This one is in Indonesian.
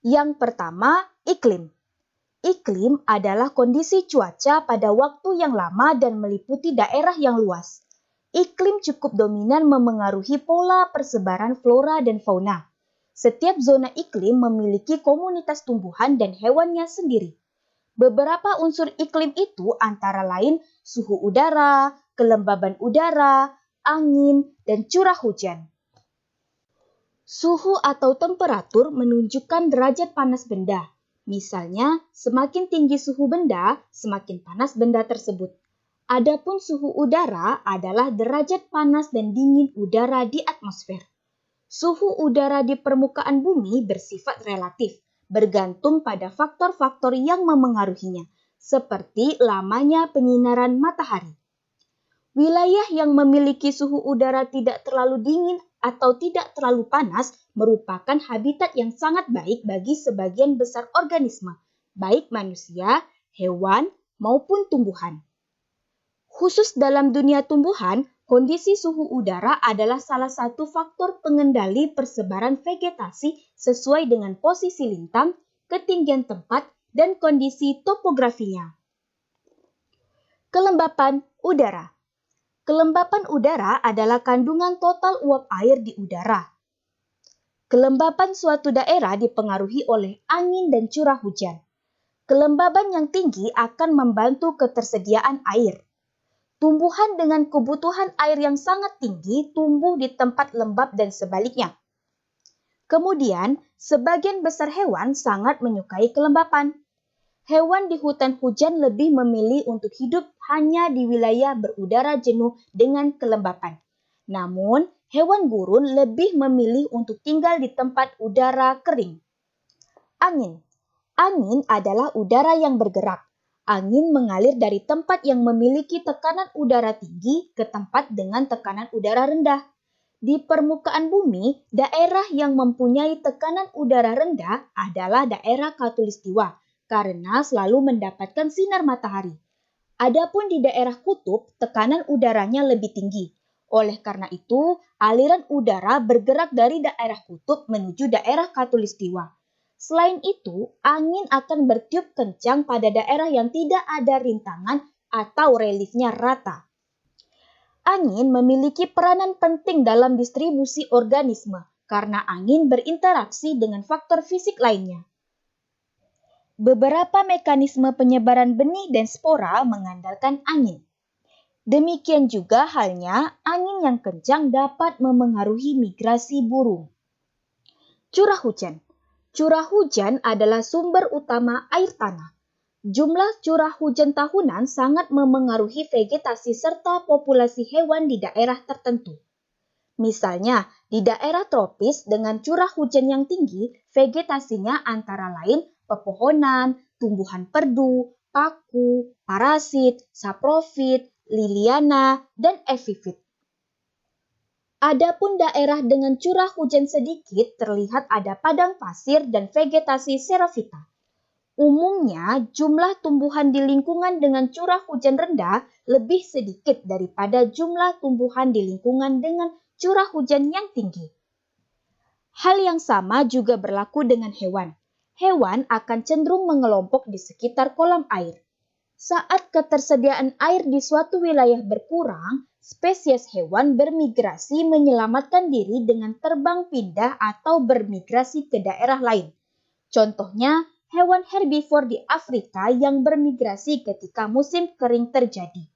Yang pertama, iklim. Iklim adalah kondisi cuaca pada waktu yang lama dan meliputi daerah yang luas. Iklim cukup dominan memengaruhi pola persebaran flora dan fauna. Setiap zona iklim memiliki komunitas tumbuhan dan hewannya sendiri. Beberapa unsur iklim itu antara lain suhu udara, kelembaban udara, angin, dan curah hujan. Suhu atau temperatur menunjukkan derajat panas benda. Misalnya, semakin tinggi suhu benda, semakin panas benda tersebut. Adapun suhu udara adalah derajat panas dan dingin udara di atmosfer. Suhu udara di permukaan bumi bersifat relatif, bergantung pada faktor-faktor yang memengaruhinya, seperti lamanya penyinaran matahari. Wilayah yang memiliki suhu udara tidak terlalu dingin atau tidak terlalu panas merupakan habitat yang sangat baik bagi sebagian besar organisme, baik manusia, hewan, maupun tumbuhan. Khusus dalam dunia tumbuhan, kondisi suhu udara adalah salah satu faktor pengendali persebaran vegetasi sesuai dengan posisi lintang, ketinggian tempat, dan kondisi topografinya. Kelembapan udara. Kelembapan udara adalah kandungan total uap air di udara. Kelembapan suatu daerah dipengaruhi oleh angin dan curah hujan. Kelembaban yang tinggi akan membantu ketersediaan air. Tumbuhan dengan kebutuhan air yang sangat tinggi tumbuh di tempat lembab dan sebaliknya. Kemudian, sebagian besar hewan sangat menyukai kelembapan. Hewan di hutan hujan lebih memilih untuk hidup hanya di wilayah berudara jenuh dengan kelembapan. Namun, hewan gurun lebih memilih untuk tinggal di tempat udara kering. Angin. Angin adalah udara yang bergerak. Angin mengalir dari tempat yang memiliki tekanan udara tinggi ke tempat dengan tekanan udara rendah. Di permukaan bumi, daerah yang mempunyai tekanan udara rendah adalah daerah khatulistiwa karena selalu mendapatkan sinar matahari. Adapun di daerah kutub, tekanan udaranya lebih tinggi. Oleh karena itu, aliran udara bergerak dari daerah kutub menuju daerah khatulistiwa. Selain itu, angin akan bertiup kencang pada daerah yang tidak ada rintangan atau reliefnya rata. Angin memiliki peranan penting dalam distribusi organisme karena angin berinteraksi dengan faktor fisik lainnya. Beberapa mekanisme penyebaran benih dan spora mengandalkan angin. Demikian juga halnya angin yang kencang dapat memengaruhi migrasi burung. Curah hujan. Curah hujan adalah sumber utama air tanah. Jumlah curah hujan tahunan sangat memengaruhi vegetasi serta populasi hewan di daerah tertentu. Misalnya, di daerah tropis dengan curah hujan yang tinggi, vegetasinya antara lain pepohonan, tumbuhan perdu, paku, parasit, saprofit, liliana, dan epifit. Adapun daerah dengan curah hujan sedikit terlihat ada padang pasir dan vegetasi xerophyta. Umumnya, jumlah tumbuhan di lingkungan dengan curah hujan rendah lebih sedikit daripada jumlah tumbuhan di lingkungan dengan curah hujan yang tinggi. Hal yang sama juga berlaku dengan hewan. Hewan akan cenderung mengelompok di sekitar kolam air. Saat ketersediaan air di suatu wilayah berkurang, spesies hewan bermigrasi menyelamatkan diri dengan terbang pindah atau bermigrasi ke daerah lain. Contohnya, hewan herbivor di Afrika yang bermigrasi ketika musim kering terjadi.